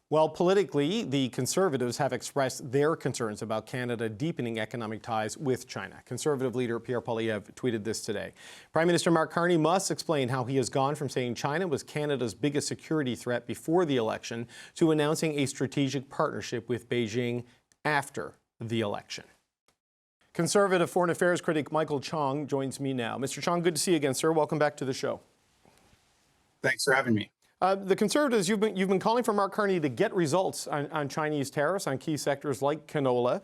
Well, politically, the Conservatives have expressed their concerns about Canada deepening economic ties with China. Conservative leader Pierre Poilievre tweeted this today. Prime Minister Mark Carney must explain how he has gone from saying China was Canada's biggest security threat before the election to announcing a strategic partnership with Beijing after the election. Conservative foreign affairs critic Michael Chong joins me now. Mr. Chong, good to see you again, sir. Welcome back to the show. Thanks for having me. The Conservatives, you've been calling for Mark Carney to get results on Chinese tariffs on key sectors like canola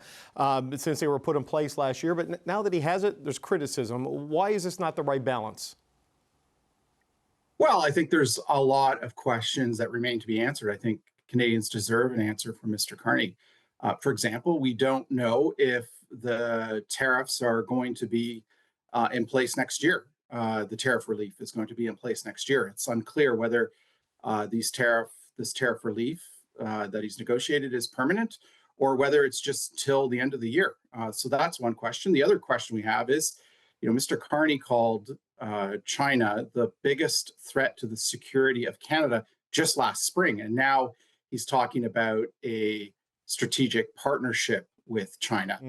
since they were put in place last year. But now that he has it, there's criticism. Why is this not the right balance? Well, I think there's a lot of questions that remain to be answered. I think Canadians deserve an answer from Mr. Carney. For example, we don't know if the tariffs are going to be in place next year. The tariff relief is going to be in place next year. It's unclear whether this tariff relief that he's negotiated is permanent, or whether it's just till the end of the year. So that's one question. The other question we have is, Mr. Carney called China the biggest threat to the security of Canada just last spring, and now he's talking about a strategic partnership with China.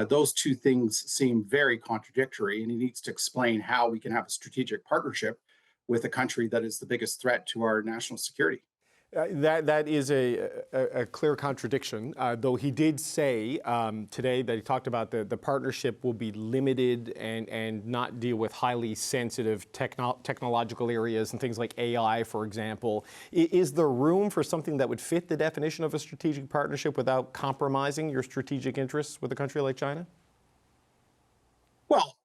Those two things seem very contradictory, and he needs to explain how we can have a strategic partnership with a country that is the biggest threat to our national security. That is a clear contradiction, though he did say today that he talked about the partnership will be limited and not deal with highly sensitive technological areas and things like AI, for example. Is there room for something that would fit the definition of a strategic partnership without compromising your strategic interests with a country like China? Well,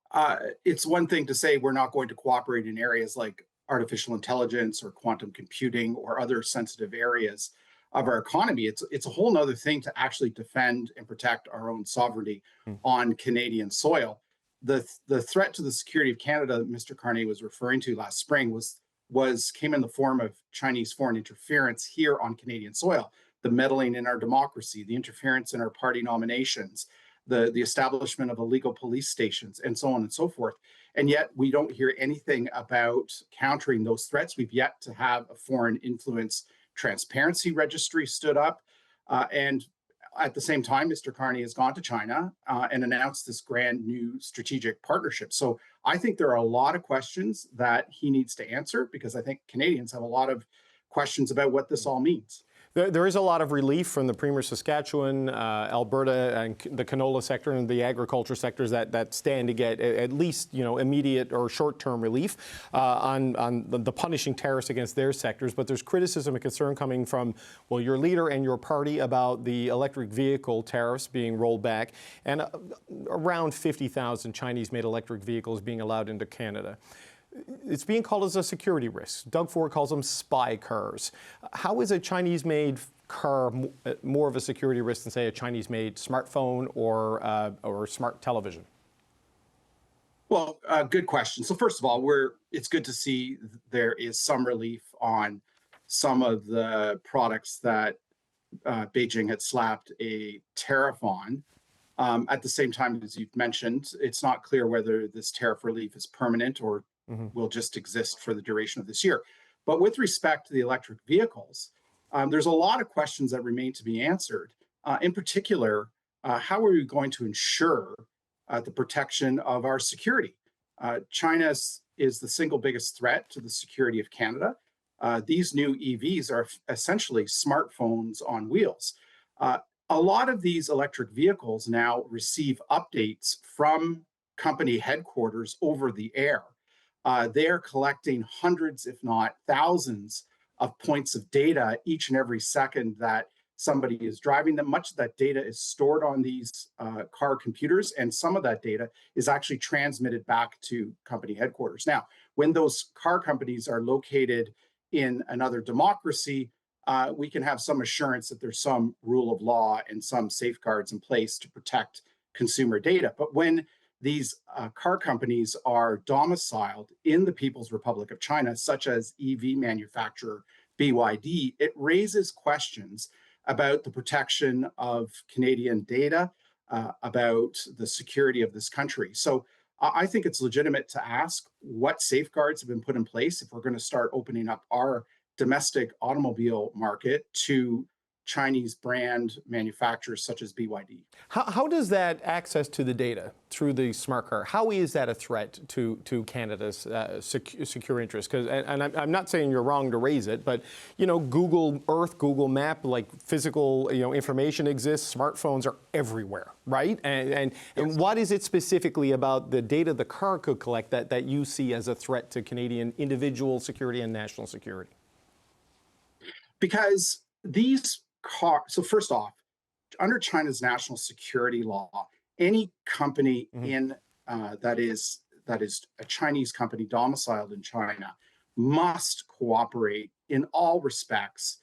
it's one thing to say we're not going to cooperate in areas like artificial intelligence or quantum computing or other sensitive areas of our economy. It's a whole nother thing to actually defend and protect our own sovereignty on Canadian soil. The threat to the security of Canada that Mr. Carney was referring to last spring came in the form of Chinese foreign interference here on Canadian soil, the meddling in our democracy, the interference in our party nominations, the establishment of illegal police stations, and so on and so forth. And yet we don't hear anything about countering those threats. We've yet to have a foreign influence transparency registry stood up. And at the same time, Mr. Carney has gone to China and announced this grand new strategic partnership. So I think there are a lot of questions that he needs to answer, because I think Canadians have a lot of questions about what this all means. There is a lot of relief from the Premier Saskatchewan, Alberta, and the canola sector and the agriculture sectors that stand to get at least immediate or short-term relief on the punishing tariffs against their sectors. But there's criticism and concern coming from, well, your leader and your party about the electric vehicle tariffs being rolled back and around 50,000 Chinese-made electric vehicles being allowed into Canada. It's being called as a security risk. Doug Ford calls them spy cars. How is a Chinese-made car more of a security risk than, say, a Chinese-made smartphone or smart television? Well, good question. So first of all, it's good to see there is some relief on some of the products that Beijing had slapped a tariff on. At the same time, as you've mentioned, it's not clear whether this tariff relief is permanent or will just exist for the duration of this year. But with respect to the electric vehicles, there's a lot of questions that remain to be answered. In particular, how are we going to ensure the protection of our security? China is the single biggest threat to the security of Canada. These new EVs are essentially smartphones on wheels. A lot of these electric vehicles now receive updates from company headquarters over the air. They're collecting hundreds, if not thousands, of points of data each and every second that somebody is driving them. Much of that data is stored on these car computers, and some of that data is actually transmitted back to company headquarters. Now, when those car companies are located in another democracy, we can have some assurance that there's some rule of law and some safeguards in place to protect consumer data. But when these car companies are domiciled in the People's Republic of China, such as EV manufacturer BYD, it raises questions about the protection of Canadian data, about the security of this country. So I think it's legitimate to ask what safeguards have been put in place if we're going to start opening up our domestic automobile market to Chinese brand manufacturers such as BYD. How does that access to the data through the smart car, how is that a threat to Canada's secure interests? And I'm not saying you're wrong to raise it, but Google Earth, Google Map, like physical information exists. Smartphones are everywhere, right? And what is it specifically about the data the car could collect that you see as a threat to Canadian individual security and national security? Because these cars, so first off, under China's national security law, any company in that is a Chinese company domiciled in China must cooperate in all respects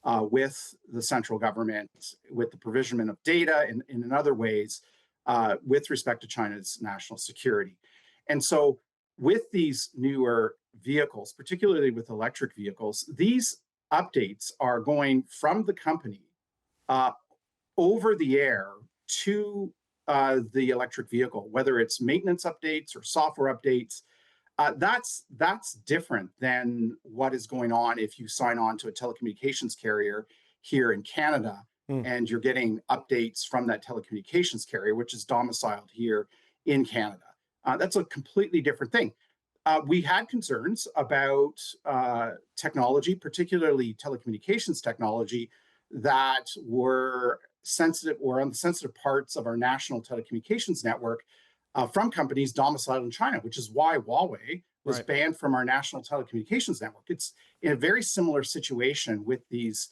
with the central government, with the provision of data, and in other ways with respect to China's national security. And so with these newer vehicles, particularly with electric vehicles, these updates are going from the company over the air to the electric vehicle, whether it's maintenance updates or software updates. That's different than what is going on if you sign on to a telecommunications carrier here in Canada and you're getting updates from that telecommunications carrier, which is domiciled here in Canada. That's a completely different thing. We had concerns about technology, particularly telecommunications technology, that were sensitive or on the sensitive parts of our national telecommunications network from companies domiciled in China, which is why Huawei was banned from our national telecommunications network. It's in a very similar situation with these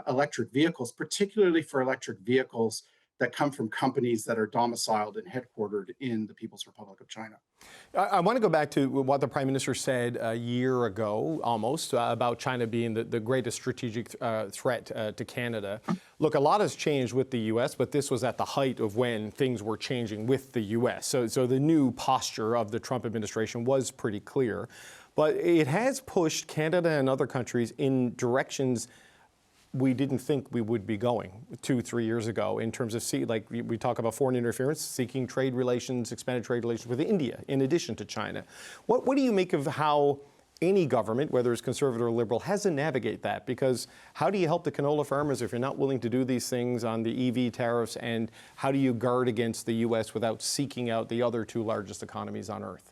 electric vehicles, particularly for electric vehicles that come from companies that are domiciled and headquartered in the People's Republic of China. I want to go back to what the Prime Minister said a year ago, almost, about China being the greatest strategic threat to Canada. Look, a lot has changed with the U.S., but this was at the height of when things were changing with the U.S. So the new posture of the Trump administration was pretty clear. But it has pushed Canada and other countries in directions we didn't think we would be going 2-3 years ago in terms of, like we talk about foreign interference, seeking trade relations, expanded trade relations with India in addition to China. What do you make of how any government, whether it's conservative or liberal, has to navigate that? Because how do you help the canola farmers if you're not willing to do these things on the EV tariffs? And how do you guard against the U.S. without seeking out the other two largest economies on earth?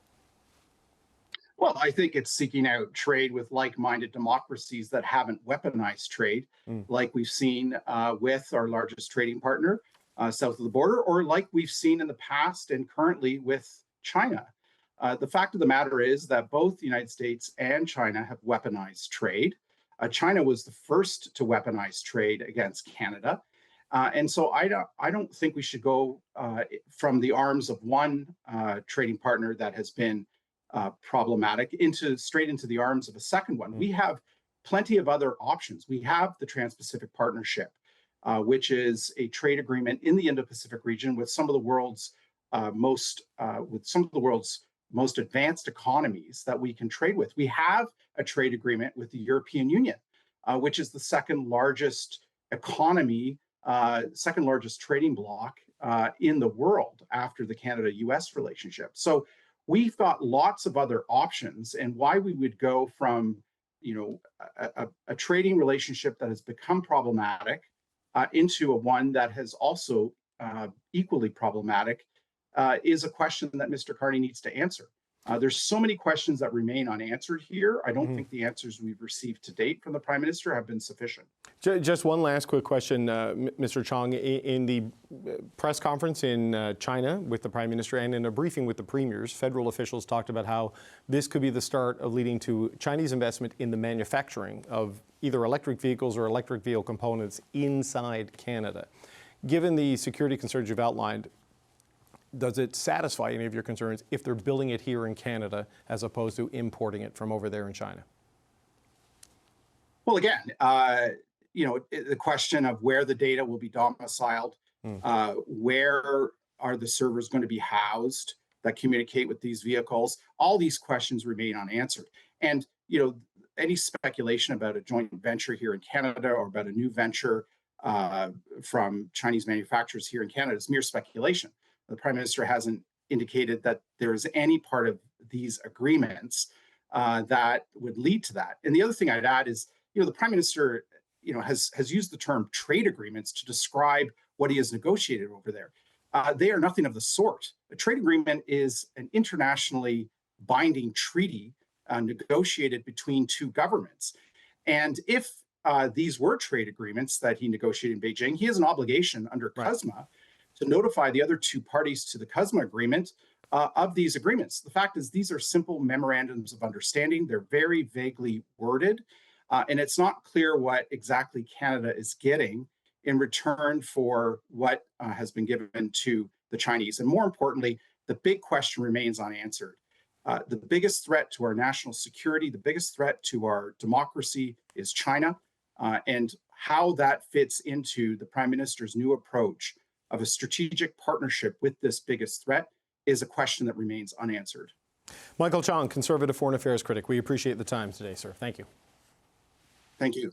Well, I think it's seeking out trade with like-minded democracies that haven't weaponized trade, like we've seen with our largest trading partner south of the border, or like we've seen in the past and currently with China. The fact of the matter is that both the United States and China have weaponized trade. China was the first to weaponize trade against Canada. And so I don't think we should go from the arms of one trading partner that has been problematic straight into the arms of a second one. We have plenty of other options. We have the Trans-Pacific Partnership, which is a trade agreement in the Indo-Pacific region with some of the world's most advanced economies that we can trade with. We have a trade agreement with the European Union, which is the second largest economy, second largest trading bloc in the world after the Canada-US relationship. So we've got lots of other options, and why we would go from a trading relationship that has become problematic into one that has also equally problematic is a question that Mr. Carney needs to answer. There's so many questions that remain unanswered here. I don't think the answers we've received to date from the Prime Minister have been sufficient. Just one last quick question, Mr. Chong. In the press conference in China with the Prime Minister and in a briefing with the premiers, federal officials talked about how this could be the start of leading to Chinese investment in the manufacturing of either electric vehicles or electric vehicle components inside Canada. Given the security concerns you've outlined, does it satisfy any of your concerns if they're building it here in Canada as opposed to importing it from over there in China? Well, again, the question of where the data will be domiciled, where are the servers going to be housed that communicate with these vehicles, all these questions remain unanswered. And, any speculation about a joint venture here in Canada or about a new venture from Chinese manufacturers here in Canada is mere speculation. The Prime Minister hasn't indicated that there is any part of these agreements that would lead to that. And the other thing I'd add is, the Prime Minister, has used the term trade agreements to describe what he has negotiated over there. They are nothing of the sort. A trade agreement is an internationally binding treaty negotiated between two governments. And if these were trade agreements that he negotiated in Beijing, he has an obligation under CUSMA to notify the other two parties to the CUSMA agreement of these agreements. The fact is, these are simple memorandums of understanding. They're very vaguely worded, and it's not clear what exactly Canada is getting in return for what has been given to the Chinese. And more importantly, the big question remains unanswered. The biggest threat to our national security, the biggest threat to our democracy is China, and how that fits into the Prime Minister's new approach of a strategic partnership with this biggest threat is a question that remains unanswered. Michael Chong, Conservative Foreign Affairs critic. We appreciate the time today, sir. Thank you. Thank you.